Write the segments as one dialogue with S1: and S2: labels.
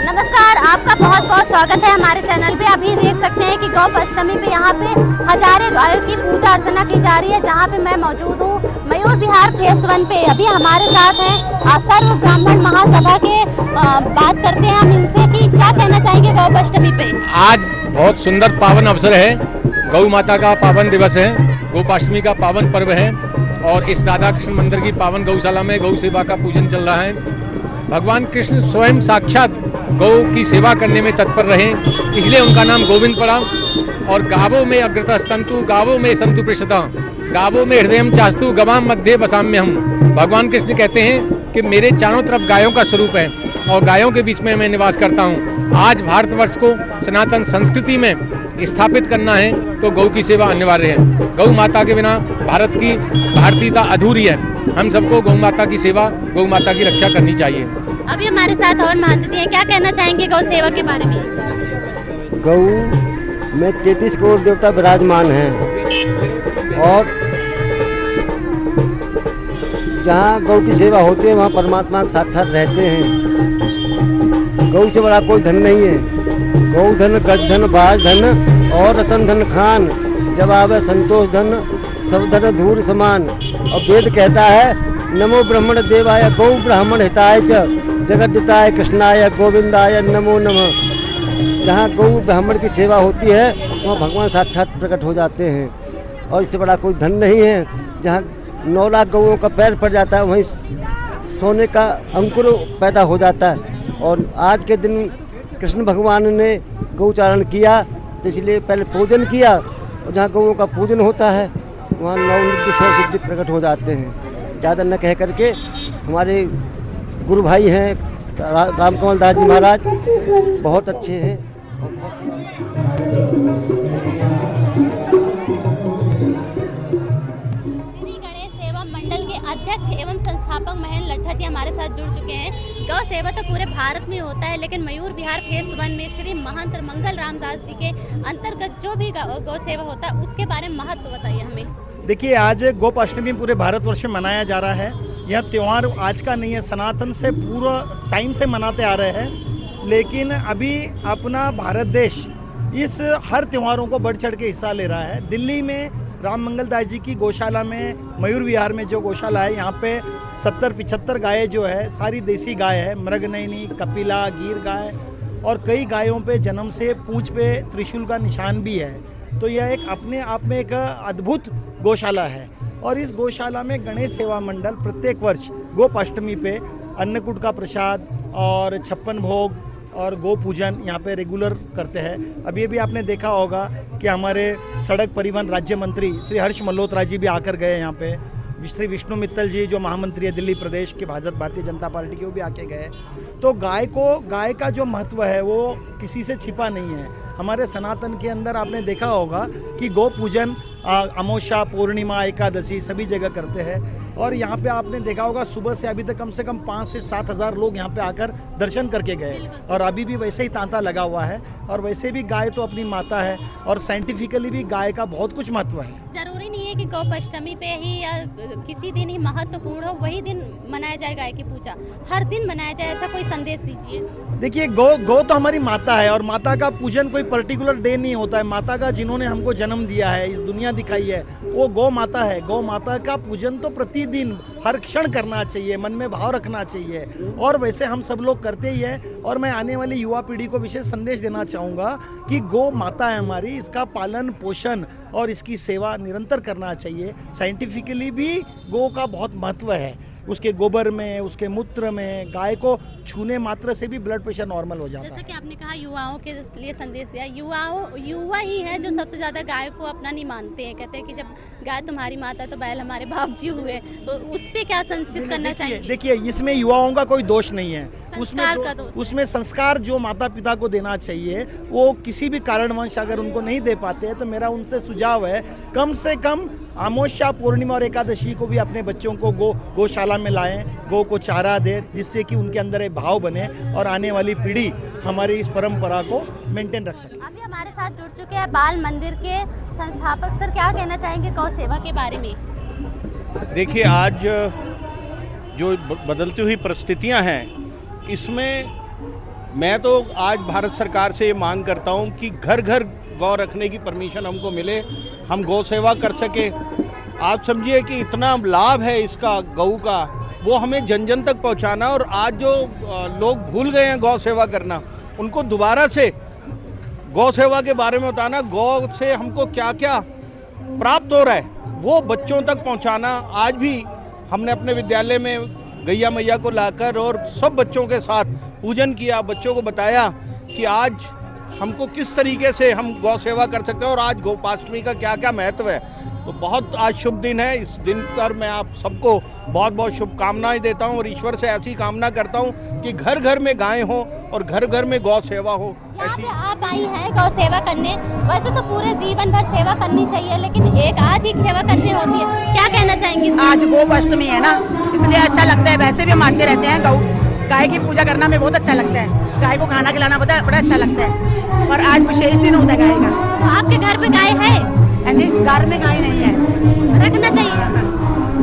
S1: नमस्कार, आपका बहुत बहुत स्वागत है हमारे चैनल पे। अभी देख सकते हैं कि गौ अष्टमी पे यहाँ पे हजारे गायों की पूजा अर्चना की जा रही है, जहाँ पे मैं मौजूद हूँ मयूर विहार फेस 1 पे। अभी हमारे साथ हैं सर्व ब्राह्मण महासभा के। बात करते हैं हम इनसे कि क्या कहना चाहेंगे गौ अष्टमी पे।
S2: आज बहुत सुंदर पावन अवसर है, गौ माता का पावन दिवस है, गोपाष्टमी का पावन पर्व है और इस राधा कृष्ण मंदिर की पावन गौशाला में गौ सेवा का पूजन चल रहा है। भगवान कृष्ण स्वयं साक्षात गौ की सेवा करने में तत्पर रहे, इसलिए उनका नाम गोविंद पड़ा। और गावों में अग्रता संतु, गावों में संतु पृषता, गावों में हृदयम चास्तु, गवाम मध्य बसाम्य हम। भगवान कृष्ण कहते हैं कि मेरे चारों तरफ गायों का स्वरूप है और गायों के बीच में मैं निवास करता हूँ। आज भारतवर्ष को सनातन संस्कृति में स्थापित करना है तो गौ की सेवा अनिवार्य है। गौ माता के बिना भारत की भारतीयता अधूरी है। हम सबको गौ माता की सेवा, गौ माता की रक्षा करनी चाहिए।
S1: अभी हमारे साथ और महंत जी हैं, क्या कहना चाहेंगे गौ सेवा के बारे में।
S3: गौ में 33 करोड़ देवता विराजमान हैं और जहाँ गौ की सेवा होती है वहाँ परमात्मा के साक्षात रहते हैं। गौ से बड़ा कोई धन नहीं है। गौ धन, गज धन, बाज धन और रतन धन खान, जब आवे संतोष धन, सब धन धूर समान। और वेद कहता है नमो ब्राह्मण देवाय गौ ब्राह्मण हिताय च जगद्दिताय कृष्णाय गोविंदाय नमो नमः। जहाँ गौ ब्राह्मण की सेवा होती है वहाँ भगवान साक्षात प्रकट हो जाते हैं और इससे बड़ा कोई धन नहीं है। जहाँ 9 लाख गौओं का पैर पड़ जाता है वहीं सोने का अंकुर पैदा हो जाता है। और आज के दिन कृष्ण भगवान ने गौचारण किया तो इसलिए पहले पूजन किया, और जहाँ गौओं का पूजन होता है वहाँ 9 नित्य 100 सिद्धि प्रकट हो जाते हैं। ज़्यादा न कह करके हमारे गुरु भाई हैं रामकमल दास जी महाराज बहुत अच्छे हैं।
S1: गणेश सेवा मंडल के अध्यक्ष एवं संस्थापक महेंद्र लट्ठा जी हमारे साथ जुड़ चुके हैं। गौ सेवा तो पूरे भारत में होता है, लेकिन मयूर विहार फेस 1 में श्री महंत मंगल रामदास जी के अंतर्गत जो भी गौ सेवा होता है उसके बारे में महत्व बताइए हमें।
S4: देखिए, आज गोपाष्टमी पूरे भारतवर्ष में मनाया जा रहा है। यह त्यौहार आज का नहीं है, सनातन से पूरा टाइम से मनाते आ रहे हैं। लेकिन अभी अपना भारत देश इस हर त्योहारों को बढ़ चढ़ के हिस्सा ले रहा है। दिल्ली में राम मंगल दास जी की गौशाला में, मयूर विहार में जो गौशाला है, यहाँ पे 70-75 गायें जो है सारी देसी गाय है। मृगनयनी, कपिला, गिर गाय और कई गायों पे जन्म से पूंछ पे त्रिशूल का निशान भी है। तो यह एक अपने आप में एक अद्भुत गौशाला है। और इस गौशाला में गणेश सेवा मंडल प्रत्येक वर्ष गोपाष्टमी पे अन्नकूट का प्रसाद और 56 भोग और गो पूजन यहाँ पे रेगुलर करते हैं। अभी भी आपने देखा होगा कि हमारे सड़क परिवहन राज्य मंत्री श्री हर्ष मल्होत्रा जी भी आकर गए यहाँ पे। श्री विष्णु मित्तल जी जो महामंत्री है दिल्ली प्रदेश के भारतीय जनता पार्टी के, वो भी आके गए। तो गाय का जो महत्व है वो किसी से छिपा नहीं है। हमारे सनातन के अंदर आपने देखा होगा कि गो पूजन अमावस्या, पूर्णिमा, एकादशी सभी जगह करते हैं। और यहाँ पे आपने देखा होगा सुबह से अभी तक कम से कम 5 से 7 हज़ार लोग यहाँ पे आकर दर्शन करके गए। और अभी भी वैसे ही तांता लगा हुआ है। और वैसे भी गाय तो अपनी माता है और साइंटिफिकली भी गाय का बहुत कुछ महत्व है।
S1: जरूरी नहीं है कि गोपाष्टमी पे ही या किसी दिन ही महत्वपूर्ण हो वही दिन मनाया जाए गाय की पूजा, हर दिन मनाया जाए, ऐसा कोई संदेश दीजिए।
S4: देखिए, गौ तो हमारी माता है और माता का पूजन कोई पर्टिकुलर डे नहीं होता है। माता का जिन्होंने हमको जन्म दिया है, इस दुनिया दिखाई है, वो गौ माता है। गौ माता का पूजन तो प्रतिदिन हर क्षण करना चाहिए, मन में भाव रखना चाहिए। और वैसे हम सब लोग करते ही हैं। और मैं आने वाली युवा पीढ़ी को विशेष संदेश देना चाहूँगा कि गौ माता है हमारी, इसका पालन पोषण और इसकी सेवा निरंतर करना चाहिए। साइंटिफिकली भी गौ का बहुत महत्व है। उसके गोबर में, उसके मूत्र में, गाय को छूने मात्र से भी ब्लड प्रेशर नॉर्मल हो जाता है।
S1: जैसा कि आपने कहा युवाओं के लिए संदेश दिया, युवा ही है जो सबसे ज़्यादा गाय को अपना नहीं मानते हैं। कहते हैं कि जब गाय तुम्हारी माता तो बैल हमारे बाप जी हुए। तो उस पर क्या संचित करना चाहिए?
S4: देखिए, इसमें युवाओं का कोई दोष नहीं है।
S1: उसमें
S4: संस्कार जो माता पिता को देना चाहिए वो किसी भी कारणवश अगर उनको नहीं दे पाते हैं तो मेरा उनसे सुझाव है कम से कम अमावस्या, पूर्णिमा और एकादशी को भी अपने बच्चों को गौशाला में लाएं, गौ को चारा दें, जिससे कि उनके अंदर एक भाव बने और आने वाली पीढ़ी हमारी इस परंपरा को मेंटेन रख सके।
S1: अभी हमारे साथ जुड़ चुके हैं बाल मंदिर के संस्थापक सर, क्या कहना चाहेंगे गौ सेवा के बारे में?
S5: देखिए, आज जो बदलती हुई परिस्थितियां हैं इसमें मैं तो आज भारत सरकार से ये मांग करता हूँ कि घर घर गौ रखने की परमिशन हमको मिले, हम गौ सेवा कर सके। आप समझिए कि इतना लाभ है इसका गऊ का, वो हमें जन जन तक पहुँचाना। और आज जो लोग भूल गए हैं गौ सेवा करना, उनको दोबारा से गौ सेवा के बारे में बताना, गौ से हमको क्या क्या प्राप्त हो रहा है वो बच्चों तक पहुंचाना। आज भी हमने अपने विद्यालय में गैया मैया को लाकर और सब बच्चों के साथ पूजन किया, बच्चों को बताया कि आज हमको किस तरीके से हम गौ सेवा कर सकते हैं और आज गोपाष्टमी का क्या क्या महत्व है। तो बहुत आज शुभ दिन है। इस दिन पर मैं आप सबको बहुत बहुत शुभकामनाएं देता हूं और ईश्वर से ऐसी कामना करता हूं कि घर घर में गाय हो और घर घर में गौ सेवा हो।
S1: यहाँ पे आप आई हैं गौ सेवा करने, वैसे तो पूरे जीवन भर सेवा करनी चाहिए, लेकिन एक आज ही सेवा करनी होती है, क्या कहना चाहेंगे?
S6: आज गोपाष्टमी है ना, इसलिए अच्छा लगता है। वैसे भी हम मानते रहते हैं, गाय की पूजा करना हमें बहुत अच्छा लगता है, गाय को खाना खिलाना बड़ा अच्छा लगता है। और आज विशेष दिन होता है गाय का।
S1: तो आपके घर पे गाय है?
S6: हाँ जी, घर में गाय नहीं है।
S1: रखना चाहिए,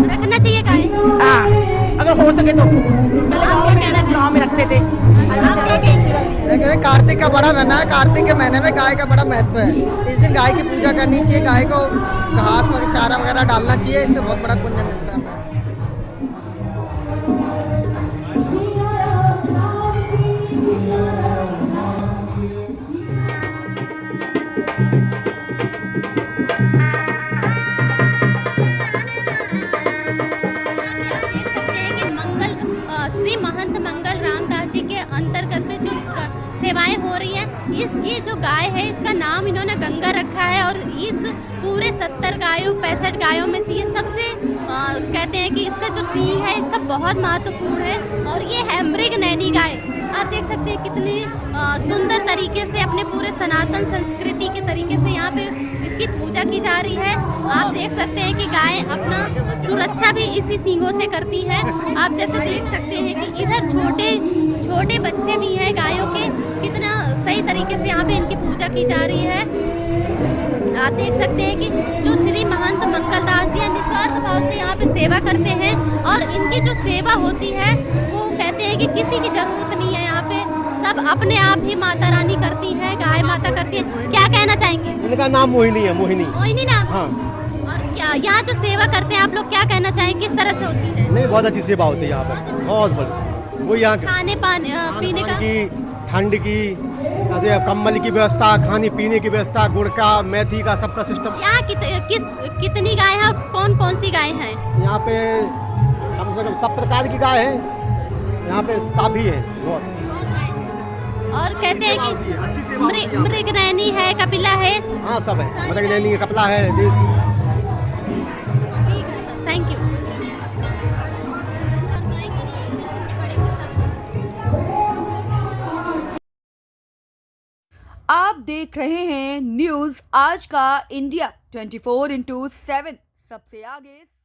S1: रखना चाहिए गाय।
S6: हाँ, अगर हो सके तो। पहले गाँव में रखते थे।
S1: आप क्या कहते?
S7: कार्तिक का बड़ा महीना है, कार्तिक के महीने में गाय का बड़ा महत्व है। इस दिन गाय की पूजा करनी चाहिए, गाय को घास और चारा वगैरह डालना चाहिए, इससे बहुत बड़ा पुण्य मिलता है।
S1: श्री महंत मंगल रामदास जी के अंतर्गत में जो सेवाएं हो रही हैं, ये जो गाय है इसका नाम इन्होंने गंगा रखा है और इस पूरे 70 गायों 65 गायों में से ये सबसे कहते हैं कि इसका जो सींग है इसका बहुत महत्वपूर्ण है और ये है मृग नैनी गाय। आप देख सकते हैं कितनी सुंदर तरीके से अपने पूरे सनातन संस्कृति के तरीके से यहाँ पे इसकी पूजा की जा रही है। आप देख सकते हैं कि गाय अपना सुरक्षा भी इसी सींगों से करती है। आप जैसे देख सकते हैं कि इधर छोटे छोटे बच्चे भी हैं गायों के, कितना सही तरीके से यहाँ पे इनकी पूजा की जा रही है। आप देख सकते हैं कि जो श्री महंत मंगलदास जी निस्वार्थ भाव से यहाँ पे सेवा करते हैं और इनकी जो सेवा होती है वो कहते हैं कि किसी की जरूरत नहीं है, यहाँ पे सब अपने आप ही माता रानी करती है, गाय माता करती है। क्या कहना चाहेंगे?
S3: इनका नाम मोहिनी है।
S1: मोहिनी नाम?
S3: हाँ।
S1: और क्या यहाँ जो सेवा करते हैं आप लोग क्या कहना चाहेंगे, किस तरह से होती है?
S3: नहीं, बहुत अच्छी सेवा होती है यहाँ पर, बहुत बड़ी। वो यहाँ
S1: खाने पीने का,
S3: ठंड की, ऐसे कम्बल की व्यवस्था, खाने पीने की व्यवस्था, गुड़ का, मेथी का, सबका सिस्टम।
S1: यहाँ कितनी गाय है और कौन कौन सी गाय है?
S3: यहाँ पे कम से कम सब प्रकार की गाय है, यहाँ पे काफी है बहुत।
S1: और कहते हैं कि मृगनैनी है, कपिला है।
S3: हाँ, सब है, मृगनैनी है, कपिला है।
S1: Thank you.
S8: आप देख रहे हैं न्यूज आज का इंडिया 24/7 सबसे आगे।